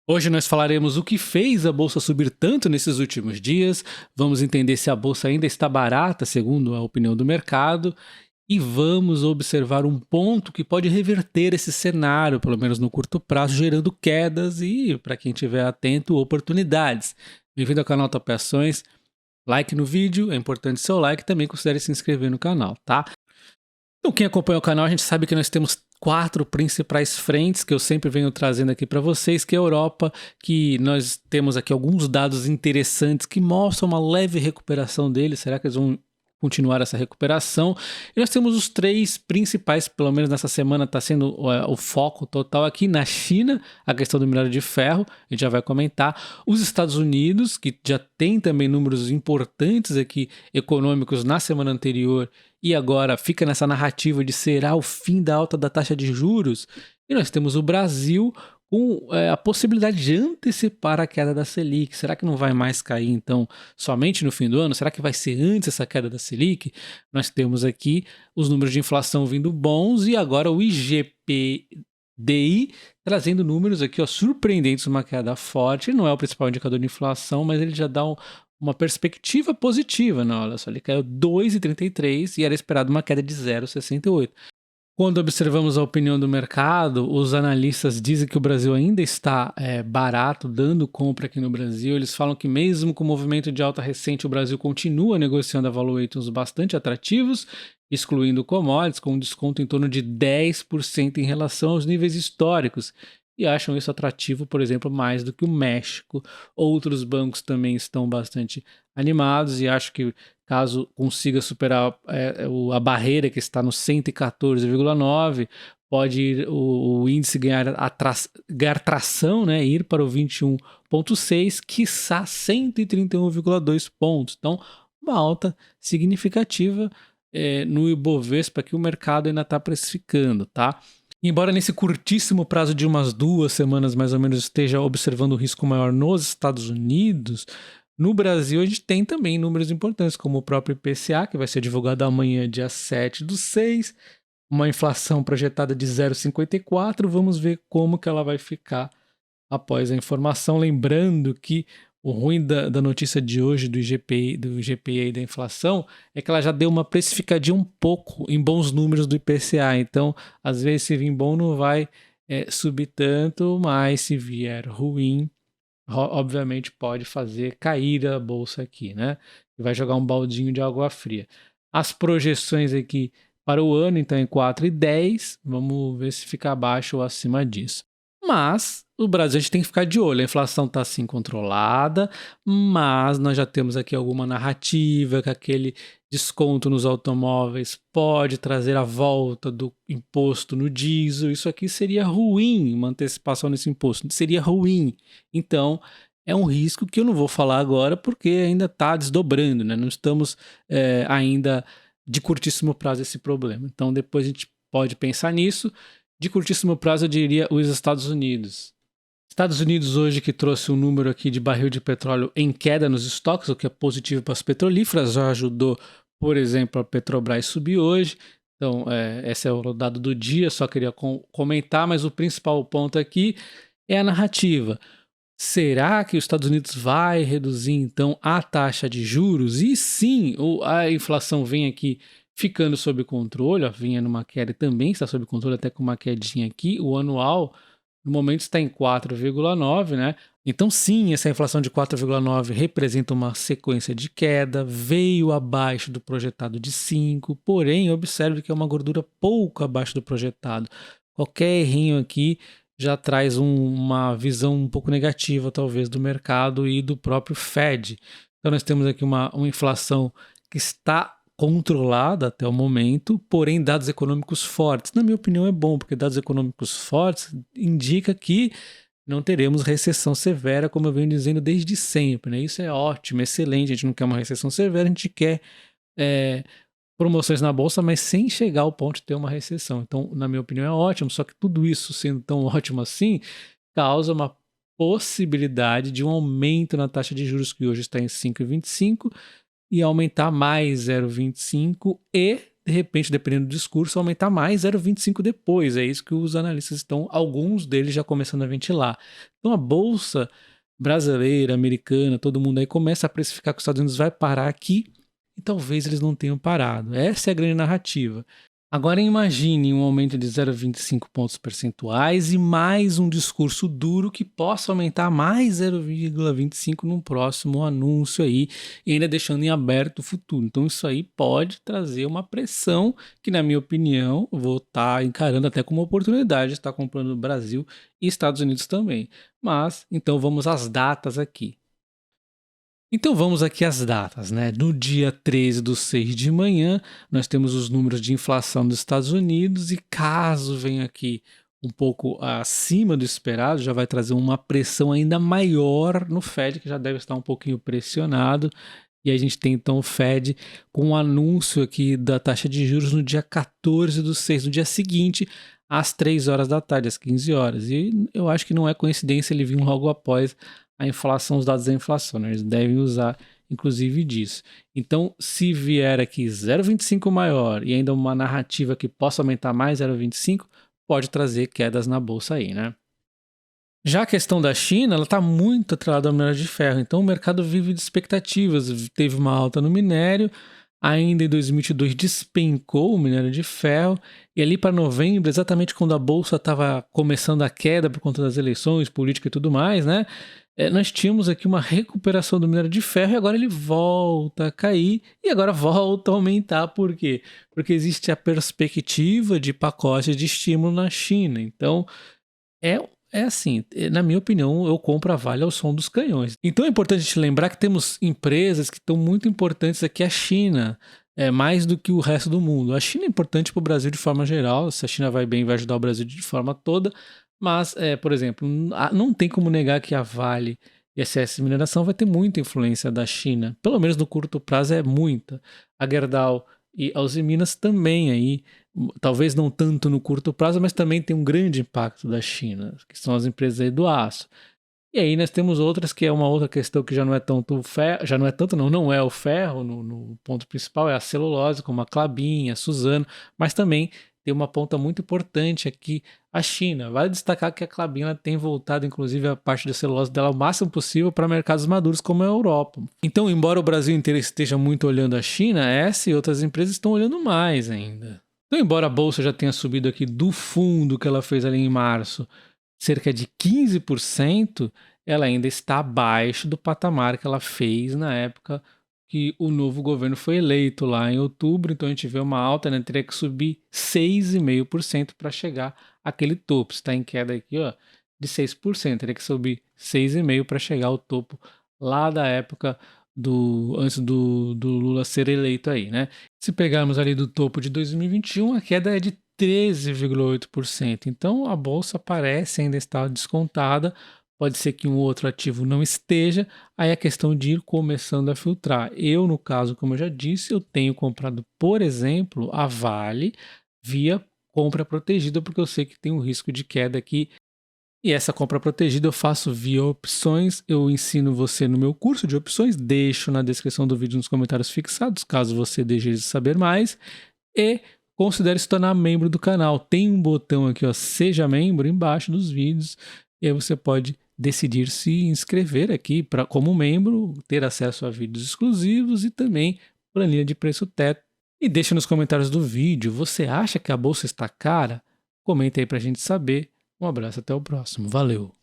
Hoje nós falaremos o que fez a bolsa subir tanto nesses últimos dias, vamos entender se a bolsa ainda está barata, segundo a opinião do mercado, e vamos observar um ponto que pode reverter esse cenário, pelo menos no curto prazo, gerando quedas e, para quem estiver atento, oportunidades. Bem-vindo ao canal Top Ações, like no vídeo, é importante seu like e também considere se inscrever no canal, tá? Então, quem acompanha o canal, a gente sabe que nós temos 4 principais frentes que eu sempre venho trazendo aqui para vocês, que é a Europa, que nós temos aqui alguns dados interessantes que mostram uma leve recuperação deles. Será que eles vão continuar essa recuperação? E nós temos os 3 principais, pelo menos nessa semana está sendo o foco total aqui na China, a questão do minério de ferro, a gente já vai comentar. Os Estados Unidos, que já tem também números importantes aqui econômicos na semana anterior, e agora fica nessa narrativa de será o fim da alta da taxa de juros. E nós temos o Brasil com a possibilidade de antecipar a queda da Selic. Será que não vai mais cair, então, somente no fim do ano? Será que vai ser antes essa queda da Selic? Nós temos aqui os números de inflação vindo bons e agora o IGPDI trazendo números aqui surpreendentes, uma queda forte. Ele não é o principal indicador de inflação, mas ele já dá uma perspectiva positiva, não, olha só, ele caiu 2,33 e era esperado uma queda de 0,68. Quando observamos a opinião do mercado, os analistas dizem que o Brasil ainda está barato, dando compra aqui no Brasil. Eles falam que mesmo com o movimento de alta recente, o Brasil continua negociando a valuations bastante atrativos, excluindo commodities, com um desconto em torno de 10% em relação aos níveis históricos. E acham isso atrativo, por exemplo, mais do que o México. Outros bancos também estão bastante animados e acho que caso consiga superar a barreira que está no 114,9, pode ir o índice ganhar tração, né, ir para o 21,6, quiçá 131,2 pontos. Então, uma alta significativa no Ibovespa que o mercado ainda está precificando, tá? Embora nesse curtíssimo prazo de umas 2 semanas mais ou menos esteja observando o risco maior nos Estados Unidos, no Brasil a gente tem também números importantes, como o próprio IPCA, que vai ser divulgado amanhã, dia 7/6, uma inflação projetada de 0,54, vamos ver como que ela vai ficar após a informação, lembrando que o ruim da notícia de hoje do IGPI e da inflação é que ela já deu uma precificadinha um pouco em bons números do IPCA. Então, às vezes, se vir bom, não vai subir tanto, mas se vier ruim, obviamente pode fazer cair a bolsa aqui, né? E vai jogar um baldinho de água fria. As projeções aqui para o ano, então, em 4,10. Vamos ver se fica abaixo ou acima disso. Mas o Brasil a gente tem que ficar de olho, a inflação está assim controlada, mas nós já temos aqui alguma narrativa que aquele desconto nos automóveis pode trazer a volta do imposto no diesel. Isso aqui seria ruim, uma antecipação nesse imposto, seria ruim. Então é um risco que eu não vou falar agora porque ainda está desdobrando, né? Não estamos ainda de curtíssimo prazo esse problema. Então depois a gente pode pensar nisso. De curtíssimo prazo, eu diria os Estados Unidos. Estados Unidos hoje que trouxe um número aqui de barril de petróleo em queda nos estoques, o que é positivo para as petrolíferas, já ajudou, por exemplo, a Petrobras subir hoje. Então, esse é o dado do dia, só queria comentar, mas o principal ponto aqui é a narrativa. Será que os Estados Unidos vai reduzir, então, a taxa de juros? E sim, a inflação vem aqui ficando sob controle, vinha numa queda e também está sob controle, até com uma quedinha aqui. O anual, no momento, está em 4,9, né? Então, sim, essa inflação de 4,9 representa uma sequência de queda, veio abaixo do projetado de 5, porém, observe que é uma gordura pouco abaixo do projetado. Qualquer errinho aqui já traz uma visão um pouco negativa, talvez, do mercado e do próprio Fed. Então, nós temos aqui uma inflação que está controlada até o momento, porém dados econômicos fortes. Na minha opinião é bom, porque dados econômicos fortes indica que não teremos recessão severa, como eu venho dizendo desde sempre, né? Isso é ótimo, excelente, a gente não quer uma recessão severa, a gente quer promoções na bolsa, mas sem chegar ao ponto de ter uma recessão. Então, na minha opinião é ótimo, só que tudo isso sendo tão ótimo assim, causa uma possibilidade de um aumento na taxa de juros que hoje está em 5,25, e aumentar mais 0,25 e de repente, dependendo do discurso, aumentar mais 0,25 depois. É isso que os analistas estão, alguns deles já começando a ventilar. Então a bolsa brasileira, americana, todo mundo aí começa a precificar que os Estados Unidos vai parar aqui e talvez eles não tenham parado. Essa é a grande narrativa. Agora imagine um aumento de 0,25 pontos percentuais e mais um discurso duro que possa aumentar mais 0,25 num próximo anúncio aí, e ainda deixando em aberto o futuro. Então isso aí pode trazer uma pressão que, na minha opinião, vou estar encarando até como uma oportunidade de estar comprando no Brasil e Estados Unidos também. Mas, então vamos às datas aqui. Então vamos aqui às datas, né? No dia 13/6 de manhã, nós temos os números de inflação dos Estados Unidos e caso venha aqui um pouco acima do esperado, já vai trazer uma pressão ainda maior no Fed, que já deve estar um pouquinho pressionado. E a gente tem então o Fed com um anúncio aqui da taxa de juros no dia 14/6, no dia seguinte, às 3 horas da tarde, às 15 horas. E eu acho que não é coincidência ele vir logo após a inflação, os dados da inflação, né? Eles devem usar, inclusive, disso. Então, se vier aqui 0,25 maior e ainda uma narrativa que possa aumentar mais 0,25, pode trazer quedas na bolsa aí, né? Já a questão da China, ela está muito atrelada ao minério de ferro, então o mercado vive de expectativas. Teve uma alta no minério, ainda em 2022 despencou o minério de ferro, e ali para novembro, exatamente quando a bolsa estava começando a queda por conta das eleições, política e tudo mais, né? Nós tínhamos aqui uma recuperação do minério de ferro e agora ele volta a cair e agora volta a aumentar. Por quê? Porque existe a perspectiva de pacotes de estímulo na China. Então, é assim, na minha opinião, eu compro a Vale ao som dos canhões. Então é importante a gente lembrar que temos empresas que estão muito importantes aqui, a China, mais do que o resto do mundo. A China é importante para o Brasil de forma geral, se a China vai bem, vai ajudar o Brasil de forma toda, mas, por exemplo, não tem como negar que a Vale e a SS Mineração vai ter muita influência da China, pelo menos no curto prazo é muita. A Gerdau e a Uzi Minas também aí, talvez não tanto no curto prazo, mas também tem um grande impacto da China, que são as empresas aí do aço. E aí nós temos outras que é uma outra questão que já não é tanto ferro, já não é tanto não é o ferro no ponto principal, é a celulose, como a Klabin, a Suzano, mas também tem uma ponta muito importante aqui, a China. Vale destacar que a Klabin ela tem voltado, inclusive, a parte da celulose dela o máximo possível para mercados maduros como a Europa. Então, embora o Brasil inteiro esteja muito olhando a China, essa e outras empresas estão olhando mais ainda. Então, embora a bolsa já tenha subido aqui do fundo que ela fez ali em março, cerca de 15%, ela ainda está abaixo do patamar que ela fez na época que o novo governo foi eleito lá em outubro. Então a gente vê uma alta, né? Teria que subir 6,5% para chegar àquele topo. Está em queda aqui, ó, de 6%. Teria que subir 6,5% para chegar ao topo lá da época antes do Lula ser eleito aí, né? Se pegarmos ali do topo de 2021, a queda é de 13,8%. Então a bolsa parece ainda estar descontada. Pode ser que um outro ativo não esteja, aí é questão de ir começando a filtrar. Eu, no caso, como eu já disse, eu tenho comprado, por exemplo, a Vale via compra protegida, porque eu sei que tem um risco de queda aqui. E essa compra protegida eu faço via opções. Eu ensino você no meu curso de opções, deixo na descrição do vídeo nos comentários fixados, caso você deseje saber mais. E considere se tornar membro do canal. Tem um botão aqui, ó, seja membro, embaixo dos vídeos. E aí você pode decidir se inscrever aqui como membro, ter acesso a vídeos exclusivos e também planilha de preço teto. E deixa nos comentários do vídeo, você acha que a bolsa está cara? Comenta aí pra gente saber. Um abraço, até o próximo. Valeu!